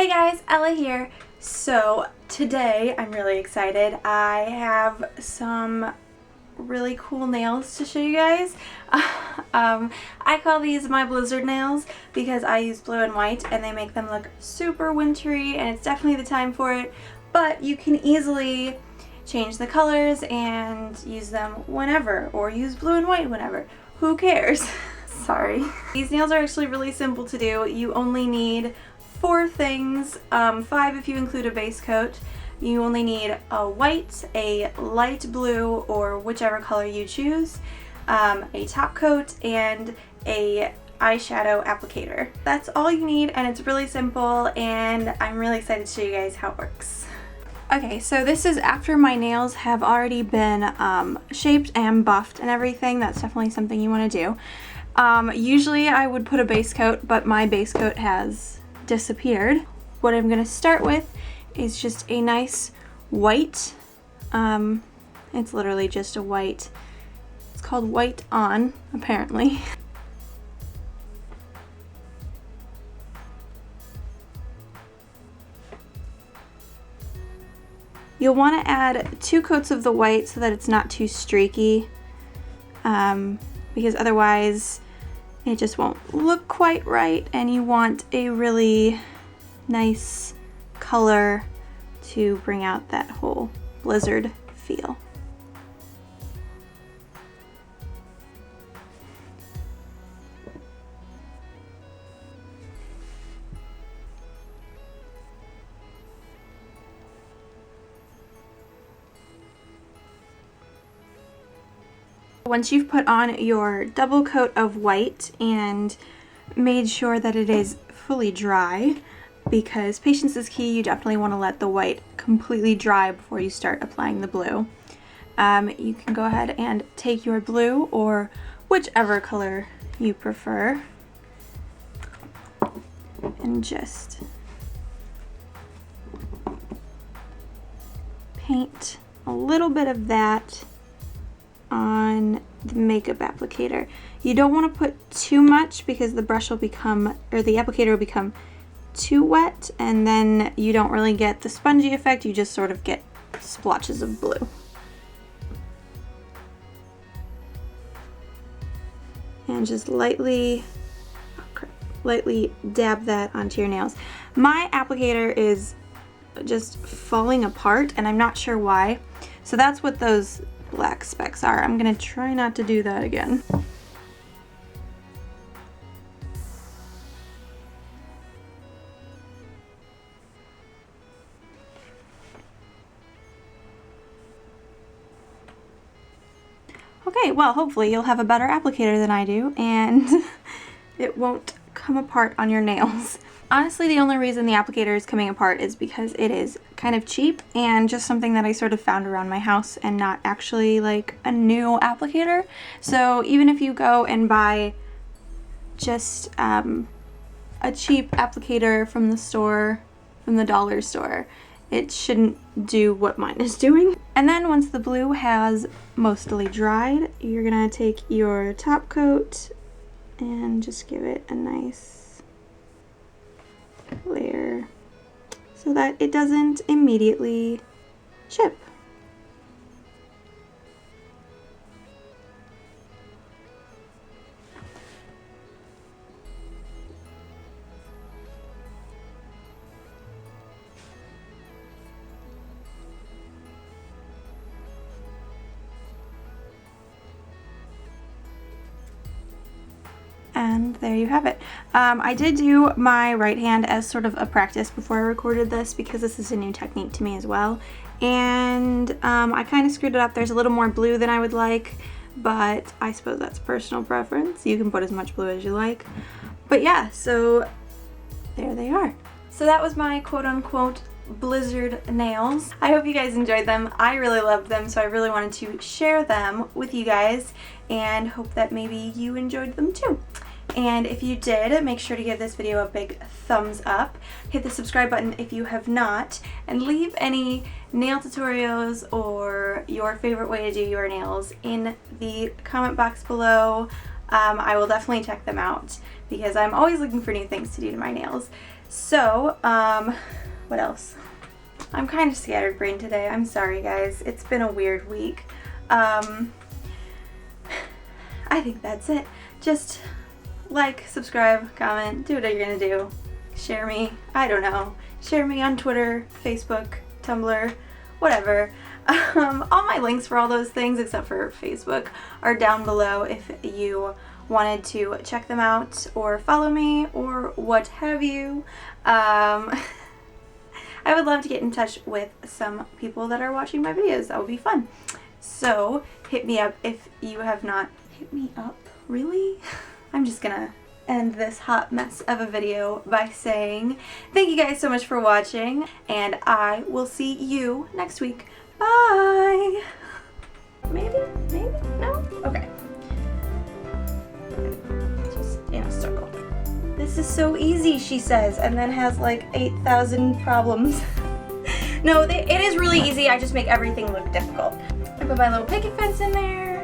Hey guys, Ella here. So today I'm really excited. I have some really cool nails to show you guys. I call these my blizzard nails because I use blue and white and they make them look super wintry, and it's definitely the time for it, but you can easily change the colors and use them whenever, or use blue and white whenever. Who cares? Sorry. These nails are actually really simple to do. You only need 4 things, 5 if you include a base coat. You only need a white, a light blue, or whichever color you choose, a top coat, and a eyeshadow applicator. That's all you need, and it's really simple, and I'm really excited to show you guys how it works. Okay, so this is after my nails have already been shaped and buffed and everything. That's definitely something you want to do. Usually I would put a base coat, but my base coat has disappeared. What I'm going to start with is just a nice white. It's literally just a white. It's called White On, apparently. You'll want to add 2 coats of the white so that it's not too streaky, because otherwise it just won't look quite right, and you want a really nice color to bring out that whole blizzard feel. Once you've put on your double coat of white and made sure that it is fully dry, because patience is key, you definitely want to let the white completely dry before you start applying the blue. You can go ahead and take your blue, or whichever color you prefer, and just paint a little bit of that on the makeup applicator. You don't want to put too much because the brush will become, or the applicator will become too wet, and then you don't really get the spongy effect, you just sort of get splotches of blue. And just lightly dab that onto your nails. My applicator is just falling apart and I'm not sure why. So that's what those black specks are. I'm gonna try not to do that again. Okay, well, hopefully you'll have a better applicator than I do, and it won't come apart on your nails. Honestly, the only reason the applicator is coming apart is because it is kind of cheap and just something that I sort of found around my house, and not actually like a new applicator. So even if you go and buy just a cheap applicator from the store, from the dollar store, it shouldn't do what mine is doing. And then once the blue has mostly dried, you're gonna take your top coat and just give it a nice layer so that it doesn't immediately chip. And there you have it. I did do my right hand as sort of a practice before I recorded this, because this is a new technique to me as well. And I kind of screwed it up. There's a little more blue than I would like, but I suppose that's personal preference. You can put as much blue as you like. But yeah, so there they are. So that was my quote-unquote blizzard nails. I hope you guys enjoyed them. I really loved them, so I really wanted to share them with you guys and hope that maybe you enjoyed them too. And if you did, make sure to give this video a big thumbs up. Hit the subscribe button if you have not, and leave any nail tutorials or your favorite way to do your nails in the comment box below. I will definitely check them out because I'm always looking for new things to do to my nails. So, what else? I'm kind of scatterbrained today. I'm sorry, guys. It's been a weird week. I think that's it. Just like, subscribe, comment, do what you're gonna do. Share me. I don't know. Share me on Twitter, Facebook, Tumblr, whatever. All my links for all those things, except for Facebook, are down below if you wanted to check them out or follow me or what have you. I would love to get in touch with some people that are watching my videos. That would be fun. So hit me up if you have not. Hit me up? Really? I'm just gonna end this hot mess of a video by saying thank you guys so much for watching, and I will see you next week. Bye! Maybe? Maybe? No? Okay. Just in a circle. This is so easy, she says, and then has like 8,000 problems. No, it is really easy. I just make everything look difficult. I put my little picket fence in there.